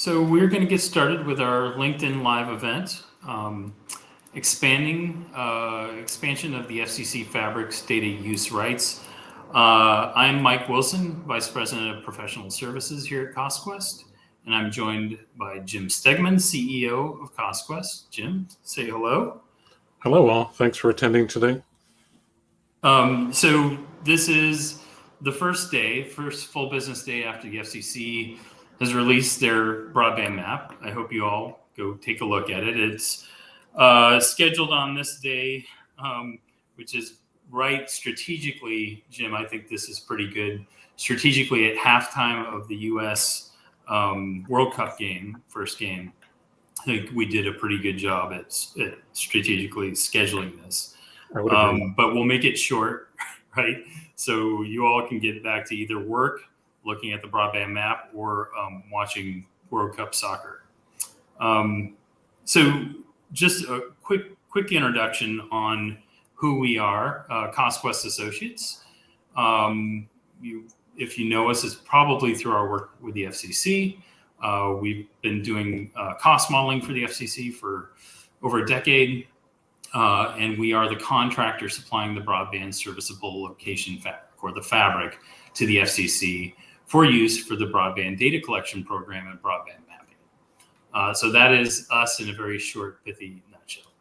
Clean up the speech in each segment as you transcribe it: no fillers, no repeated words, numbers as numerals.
So we're going to get started with our LinkedIn Live event, expansion of the FCC Fabric's data use rights. I'm Mike Wilson, Vice President of Professional Services here at CostQuest, and I'm joined by Jim Stegeman, CEO of CostQuest. Jim, say hello. Hello all, thanks for attending today. So this is the first full business day after the FCC has released their broadband map. I hope you all go take a look at it. It's scheduled on this day, which is right strategically, Jim, I think this is pretty good. Strategically at halftime of the US World Cup game, first game, I think we did a pretty good job at strategically scheduling this. But we'll make it short, right? So you all can get back to either work, looking at the broadband map, or watching World Cup soccer. So just a quick introduction on who we are, CostQuest Associates. If you know us, it's probably through our work with the FCC. We've been doing cost modeling for the FCC for over a decade. And we are the contractor supplying the Broadband Serviceable Location Fabric, or the Fabric, to the FCC for use for the Broadband Data Collection program and broadband mapping. So that is us in a very short, pithy nutshell.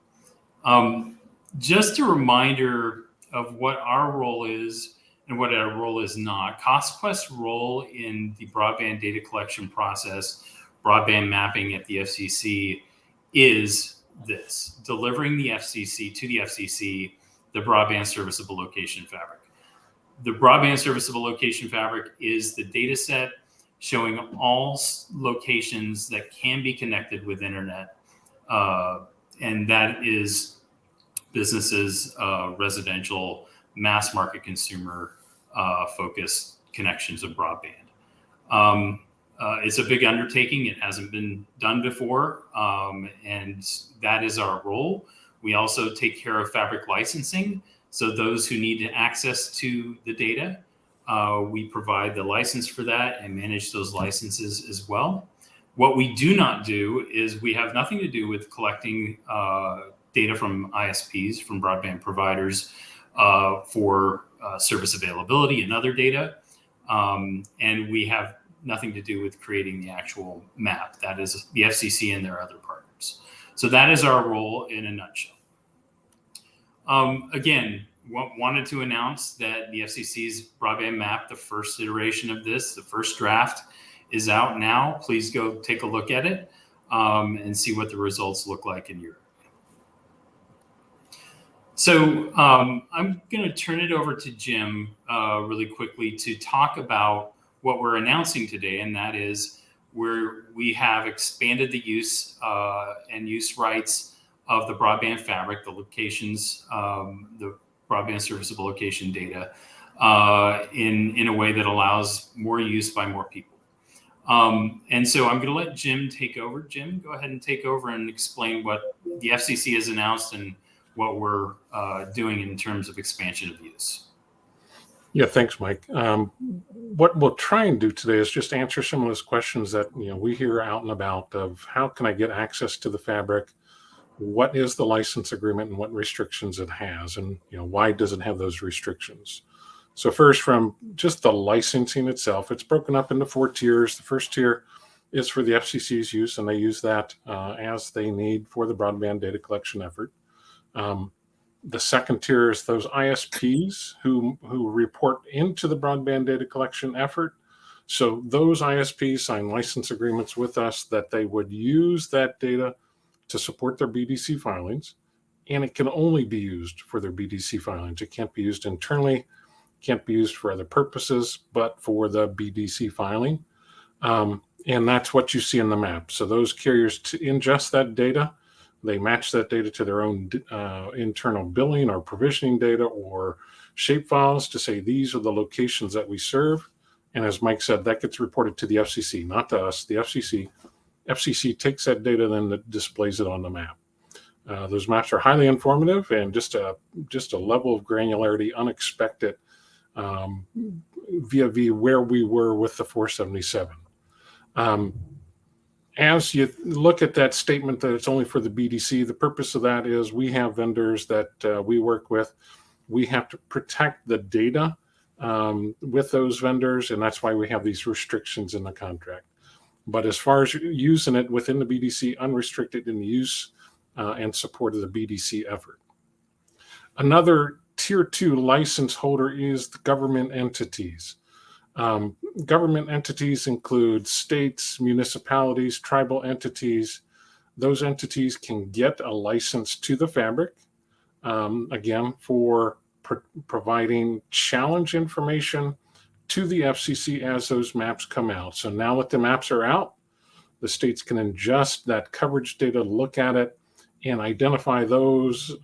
Just a reminder of what our role is and what our role is not. CostQuest's role in the broadband data collection process, broadband mapping at the FCC, is this: delivering the FCC, the Broadband Serviceable Location Fabric. The Broadband Serviceable Location Fabric is the data set showing all locations that can be connected with internet. And that is businesses, residential, mass market consumer focused connections of broadband. It's a big undertaking. It hasn't been done before, and that is our role. We also take care of Fabric licensing. So those who need access to the data, we provide the license for that and manage those licenses as well. What we do not do is we have nothing to do with collecting data from ISPs, from broadband providers, for service availability and other data. And we have nothing to do with creating the actual map. That is the FCC and their other partners. So that is our role in a nutshell. Again, wanted to announce that the FCC's broadband map, the first iteration of this, the first draft, is out now. Please go take a look at it and see what the results look like in Europe. So I'm going to turn it over to Jim really quickly to talk about what we're announcing today, and that is we have expanded the use and use rights of the broadband fabric, the locations, the broadband serviceable location data, in a way that allows more use by more people. And so I'm going to let Jim take over. Jim, go ahead and take over and explain what the FCC has announced and what we're doing in terms of expansion of use. Yeah, thanks, Mike. What we'll try and do today is just answer some of those questions that we hear out and about of how can I get access to the fabric, what is the license agreement and what restrictions it has, and why does it have those restrictions. So first, from just the licensing itself, it's broken up into 4 tiers. The first tier is for the FCC's use, and they use that as they need for the broadband data collection effort. The second tier is those ISPs who report into the broadband data collection effort. So those ISPs sign license agreements with us that they would use that data to support their BDC filings, and it can only be used for their BDC filings. It can't be used internally, can't be used for other purposes, but for the BDC filing. And that's what you see in the map. So those carriers ingest that data. They match that data to their own internal billing or provisioning data or shapefiles to say these are the locations that we serve. And as Mike said, that gets reported to the FCC, not to us, the FCC. FCC takes that data, then displays it on the map. Those maps are highly informative and just a level of granularity unexpected via where we were with the 477. as you look at that statement that it's only for the BDC, the purpose of that is we have vendors that we work with. We have to protect the data with those vendors, and that's why we have these restrictions in the contract. But as far as using it within the BDC, unrestricted in the use and support of the BDC effort. Another Tier 2 license holder is the government entities. Government entities include states, municipalities, tribal entities. Those entities can get a license to the Fabric, again, for providing challenge information to the FCC as those maps come out. So now that the maps are out, the states can ingest that coverage data, look at it, and identify those,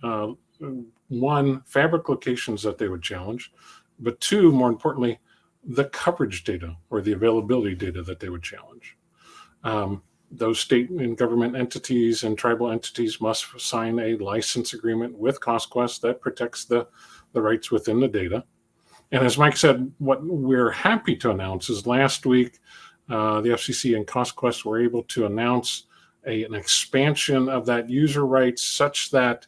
one, Fabric locations that they would challenge, but two, more importantly, the coverage data or the availability data that they would challenge. Those state and government entities and tribal entities must sign a license agreement with CostQuest that protects the rights within the data. And as Mike said, what we're happy to announce is last week, the FCC and CostQuest were able to announce an expansion of that user rights such that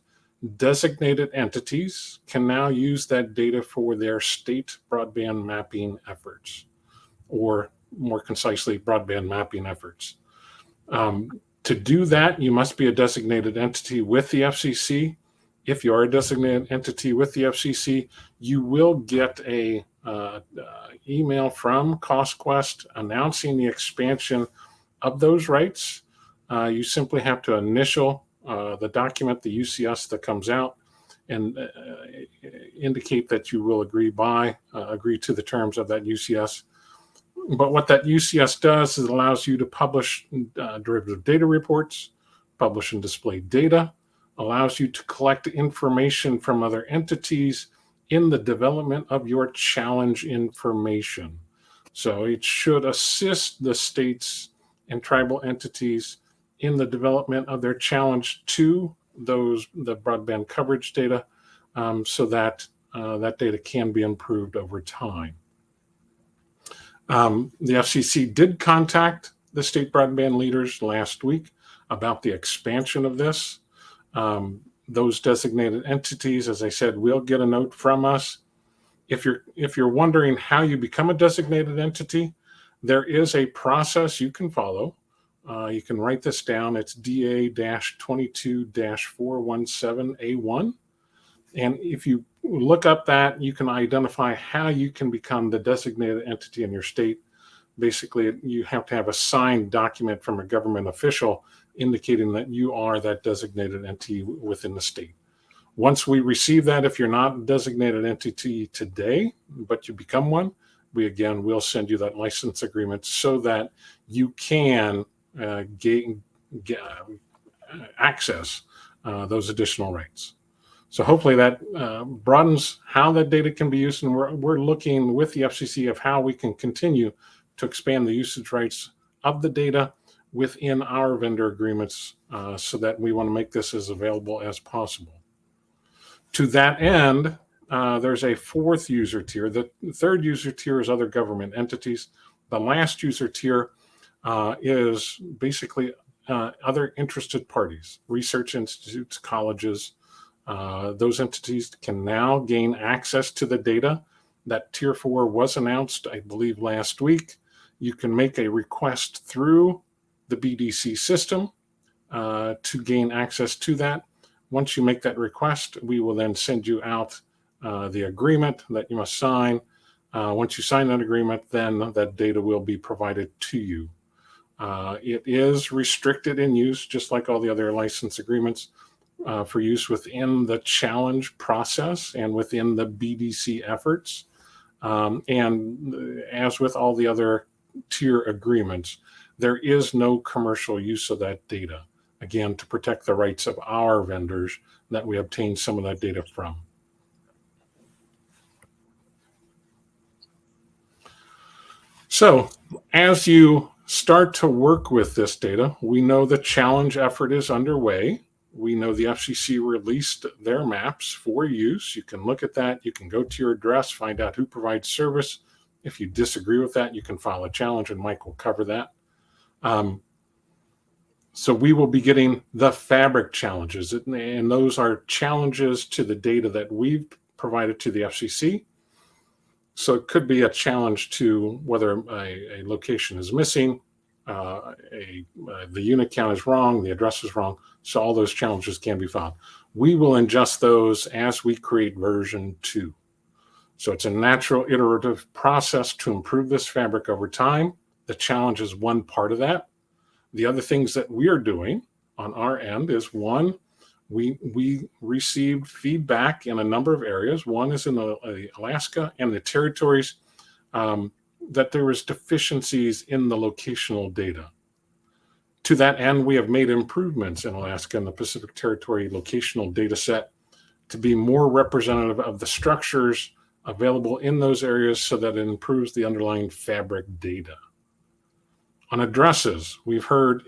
designated entities can now use that data for their state broadband mapping efforts, or more concisely, broadband mapping efforts. To do that, you must be a designated entity with the FCC. If you are a designated entity with the FCC, you will get a email from CostQuest announcing the expansion of those rights. You simply have to initial the document, the UCS that comes out, and indicate that you will agree to the terms of that UCS. But what that UCS does is it allows you to publish derivative data reports, publish and display data, allows you to collect information from other entities in the development of your challenge information. So it should assist the states and tribal entities in the development of their challenge to the broadband coverage data, so that that data can be improved over time. The FCC did contact the state broadband leaders last week about the expansion of this. Those designated entities, as I said, will get a note from us. If you're wondering how you become a designated entity, there is a process you can follow. You can write this down. It's DA-22-417A1. And if you look up that, you can identify how you can become the designated entity in your state. Basically, you have to have a signed document from a government official indicating that you are that designated entity within the state. Once we receive that, if you're not a designated entity today, but you become one, we again will send you that license agreement so that you can access those additional rights. So hopefully that broadens how that data can be used, and we're looking with the FCC of how we can continue to expand the usage rights of the data within our vendor agreements, so that we want to make this as available as possible. To that end, there's a fourth user tier. The third user tier is other government entities. The last user tier is basically other interested parties, research institutes, colleges. Those entities can now gain access to the data. That Tier 4 was announced, I believe, last week. You can make a request through the BDC system to gain access to that. Once you make that request, we will then send you out the agreement that you must sign. Once you sign that agreement, then that data will be provided to you. It is restricted in use, just like all the other license agreements, for use within the challenge process and within the BDC efforts. And as with all the other tier agreements, there is no commercial use of that data, again, to protect the rights of our vendors that we obtain some of that data from. So as you start to work with this data, we know the challenge effort is underway. We know the FCC released their maps for use. You can look at that. You can go to your address, find out who provides service. If you disagree with that, you can file a challenge, and Mike will cover that. So we will be getting the Fabric challenges, and those are challenges to the data that we've provided to the FCC. So it could be a challenge to whether a location is missing, the unit count is wrong, the address is wrong. So all those challenges can be found. We will ingest those as we create version 2. So it's a natural iterative process to improve this Fabric over time. The challenge is one part of that. The other things that we're doing on our end is, one, we received feedback in a number of areas. One is in Alaska and the territories, that there was deficiencies in the locational data. To that end, we have made improvements in Alaska and the Pacific Territory locational data set to be more representative of the structures available in those areas so that it improves the underlying Fabric data. On addresses, we've heard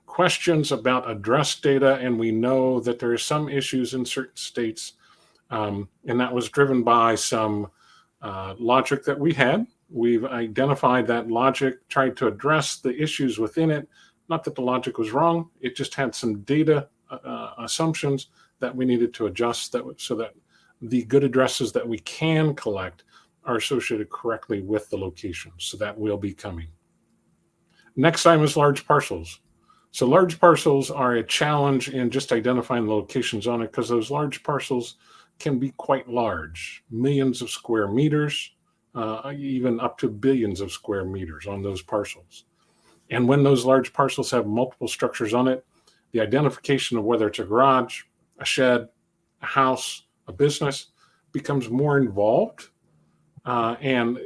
questions about address data, and we know that there are some issues in certain states, and that was driven by some logic that we had. We've identified that logic, tried to address the issues within it. Not that the logic was wrong, it just had some data assumptions that we needed to adjust so that the good addresses that we can collect are associated correctly with the location. So that will be coming. Next item is large parcels. So large parcels are a challenge in just identifying the locations on it, because those large parcels can be quite large, millions of square meters, even up to billions of square meters on those parcels. And when those large parcels have multiple structures on it, the identification of whether it's a garage, a shed, a house, a business becomes more involved. And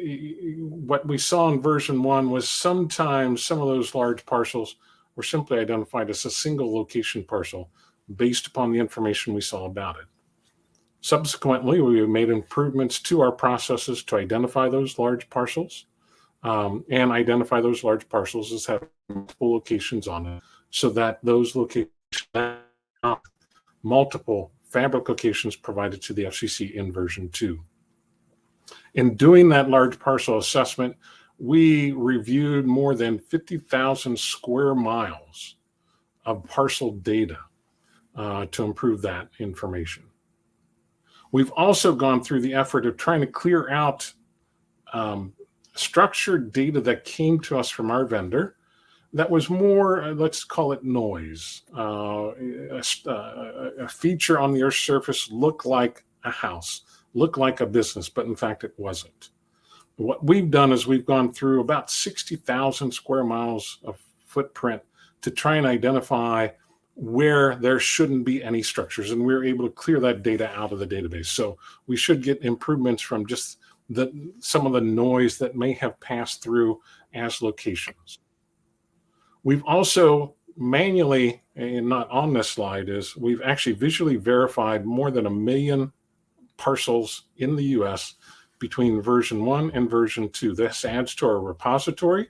what we saw in version 1 was sometimes some of those large parcels were simply identified as a single location parcel based upon the information we saw about it. Subsequently, we made improvements to our processes to identify those large parcels and identify those large parcels as having multiple locations on it, so that those locations have multiple Fabric locations provided to the FCC in version 2. In doing that large parcel assessment, we reviewed more than 50,000 square miles of parcel data to improve that information. We've also gone through the effort of trying to clear out structured data that came to us from our vendor that was more, let's call it noise. A feature on the Earth's surface looked like a house, looked like a business, but in fact it wasn't. What we've done is we've gone through about 60,000 square miles of footprint to try and identify where there shouldn't be any structures, and we're able to clear that data out of the database. So we should get improvements from just some of the noise that may have passed through as locations. We've also manually, and not on this slide, we've actually visually verified more than 1 million parcels in the US between version 1 and version 2. This adds to our repository.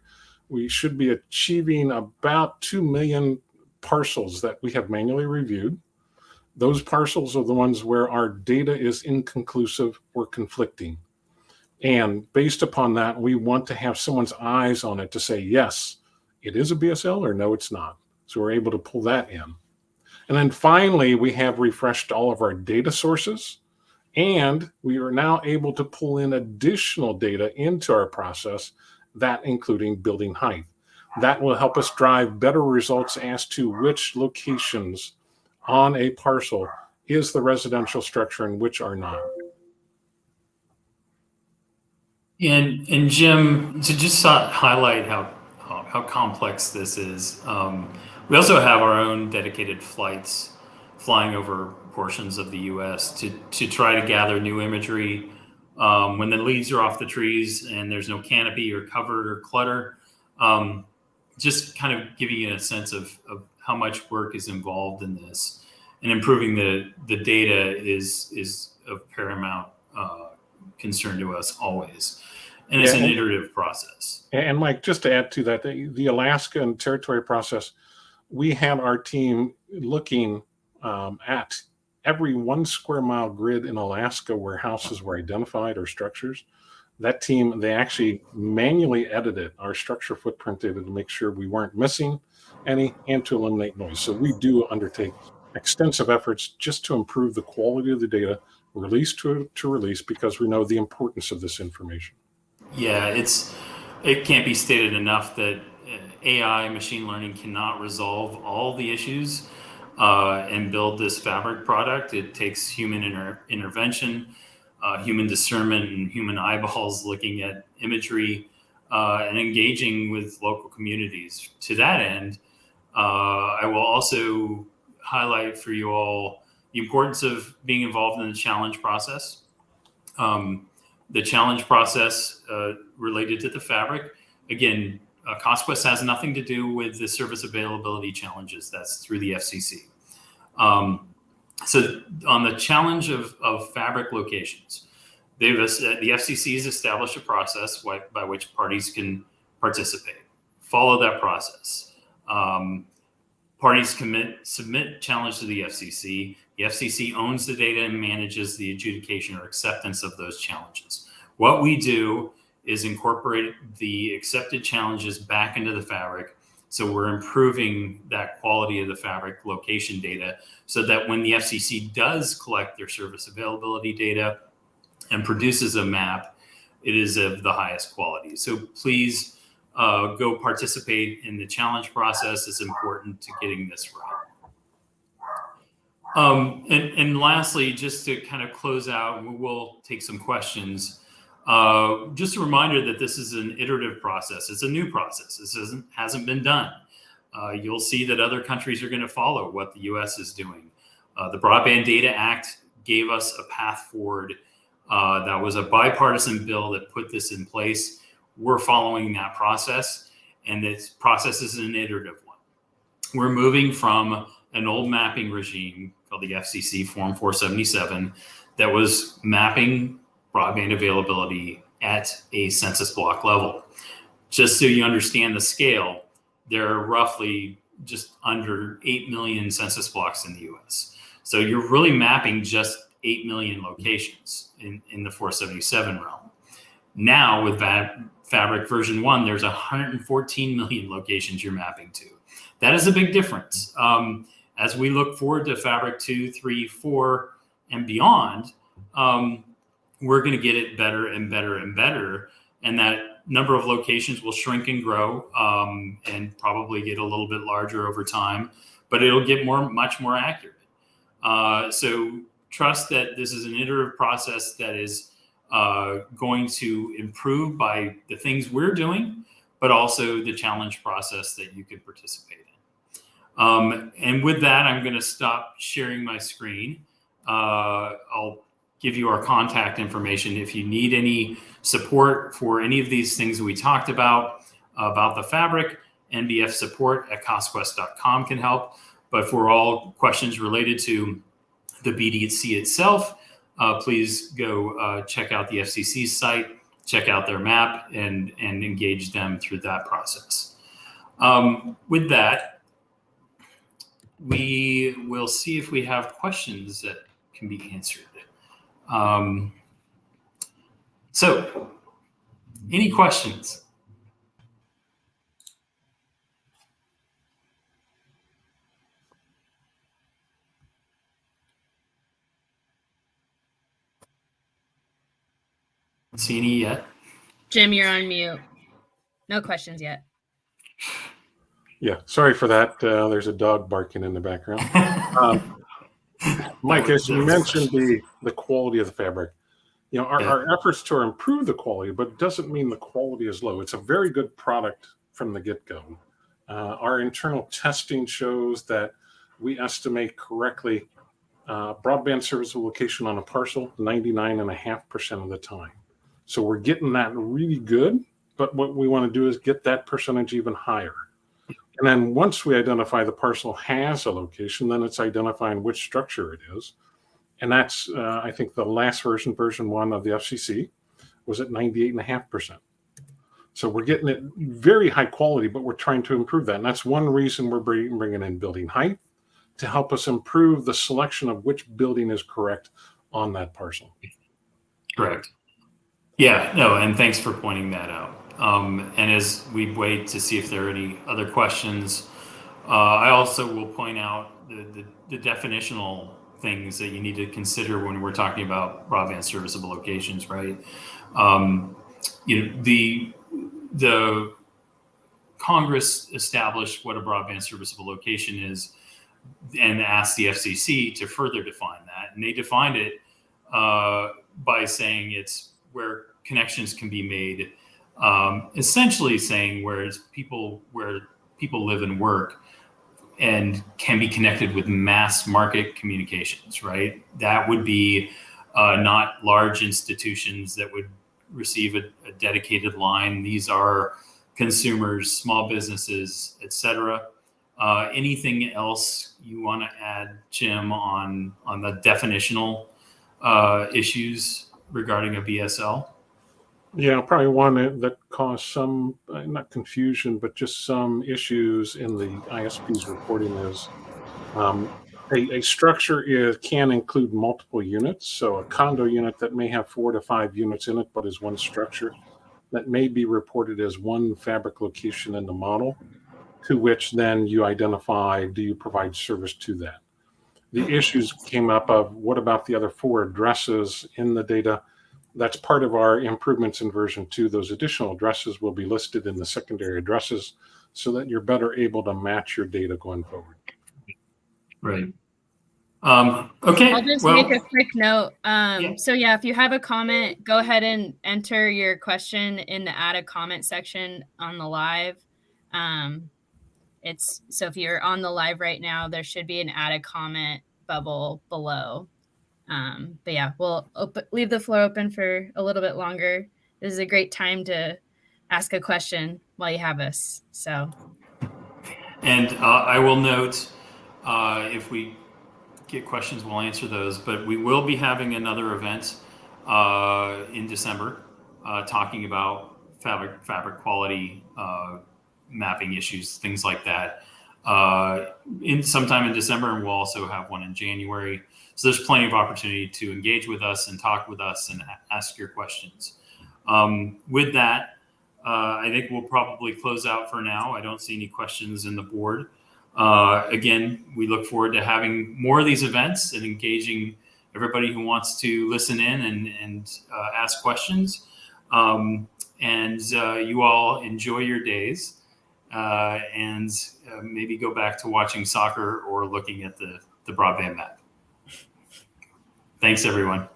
We should be achieving about 2 million parcels that we have manually reviewed. Those parcels are the ones where our data is inconclusive or conflicting. And based upon that, we want to have someone's eyes on it to say, yes, it is a BSL, or no, it's not. So we're able to pull that in. And then finally, we have refreshed all of our data sources, and we are now able to pull in additional data into our process, that including building height. That will help us drive better results as to which locations on a parcel is the residential structure and which are not. And Jim, to just highlight how complex this is, we also have our own dedicated flights flying over portions of the U.S. to try to gather new imagery when the leaves are off the trees and there's no canopy or cover or clutter. Just kind of giving you a sense of how much work is involved in this, and improving the data is of paramount concern to us always. And it's an iterative process. And Mike, just to add to that, the Alaska and territory process, we had our team looking at every 1 square mile grid in Alaska where houses were identified or structures. That team, they actually manually edited our structure footprint data to make sure we weren't missing any, and to eliminate noise. So we do undertake extensive efforts just to improve the quality of the data release to release, because we know the importance of this information. Yeah, it can't be stated enough that AI, machine learning, cannot resolve all the issues and build this Fabric product. It takes human intervention, human discernment, and human eyeballs looking at imagery and engaging with local communities. To that end, I will also highlight for you all the importance of being involved in the challenge process. The challenge process related to the Fabric, again, CostQuest has nothing to do with the service availability challenges. That's through the FCC. So on the challenge of Fabric locations, the FCC has established a process by which parties can participate. Follow that process. Parties submit challenge to the FCC. The FCC owns the data and manages the adjudication or acceptance of those challenges. What we do is incorporate the accepted challenges back into the Fabric. So we're improving that quality of the Fabric location data so that when the FCC does collect their service availability data and produces a map, it is of the highest quality. So please go participate in the challenge process. It's important to getting this right. And lastly, just to kind of close out, we will take some questions. Just a reminder that this is an iterative process. It's a new process. This hasn't been done. You'll see that other countries are going to follow what the US is doing. The Broadband Data Act gave us a path forward. That was a bipartisan bill that put this in place. We're following that process, and this process is an iterative one. We're moving from an old mapping regime called the FCC Form 477 that was mapping broadband availability at a census block level. Just so you understand the scale, there are roughly just under 8 million census blocks in the US. So you're really mapping just 8 million locations in the 477 realm. Now with that Fabric version 1, there's 114 million locations you're mapping to. That is a big difference. As we look forward to Fabric 2, 3, 4, and beyond, we're going to get it better and better and better. And that number of locations will shrink and grow and probably get a little bit larger over time, but it'll get much more accurate. So trust that this is an iterative process that is going to improve by the things we're doing, but also the challenge process that you can participate in. And with that, I'm going to stop sharing my screen. I'll give you our contact information. If you need any support for any of these things that we talked about the Fabric, NBF support at CostQuest.com can help. But for all questions related to the BDC itself, please go check out the FCC site, check out their map, and engage them through that process. With that, we will see if we have questions that can be answered. So, any questions? See any yet? Jim, you're on mute. No questions yet. Yeah, sorry for that. There's a dog barking in the background. Mike, as you mentioned the quality of the Fabric, our efforts to improve the quality, but it doesn't mean the quality is low. It's a very good product from the get-go. Our internal testing shows that we estimate correctly broadband serviceable location on a parcel 99.5% of the time. So we're getting that really good, but what we want to do is get that percentage even higher. And then once we identify the parcel has a location, then it's identifying which structure it is. And that's, I think the last version 1 of the FCC, was at 98.5%. So we're getting it very high quality, but we're trying to improve that. And that's one reason we're bringing in building height to help us improve the selection of which building is correct on that parcel. Correct. Yeah, no, and thanks for pointing that out. And as we wait to see if there are any other questions, I also will point out the definitional things that you need to consider when we're talking about broadband serviceable locations, right? The Congress established what a broadband serviceable location is and asked the FCC to further define that. And they defined it by saying it's where connections can be made, essentially saying where people live and work and can be connected with mass market communications, right? That would be not large institutions that would receive a dedicated line. These are consumers, small businesses, etc. Anything else you want to add, Jim, on the definitional issues regarding a BSL? Yeah, probably one that caused some, not confusion, but just some issues in the ISP's reporting is a structure can include multiple units. So a condo unit that may have 4 to 5 units in it, but is one structure, that may be reported as one fabric location in the model, to which then you identify, do you provide service to that? The issues came up of what about the other 4 addresses in the data? That's part of our improvements in version 2. Those additional addresses will be listed in the secondary addresses so that you're better able to match your data going forward. Right. Okay. I'll just make a quick note. So yeah, if you have a comment, go ahead and enter your question in the add a comment section on the live. So if you're on the live right now, there should be an add a comment bubble below. But yeah, we'll leave the floor open for a little bit longer. This is a great time to ask a question while you have us. So. And I will note, if we get questions, we'll answer those. But we will be having another event in December talking about fabric quality mapping issues, things like that. Sometime in December, and we'll also have one in January. So there's plenty of opportunity to engage with us and talk with us and ask your questions. With that, I think we'll probably close out for now. I don't see any questions in the board. Again, we look forward to having more of these events and engaging everybody who wants to listen in and ask questions. And you all enjoy your days and maybe go back to watching soccer or looking at the broadband map. Thanks, everyone.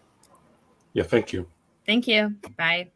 Yeah, thank you. Thank you. Bye.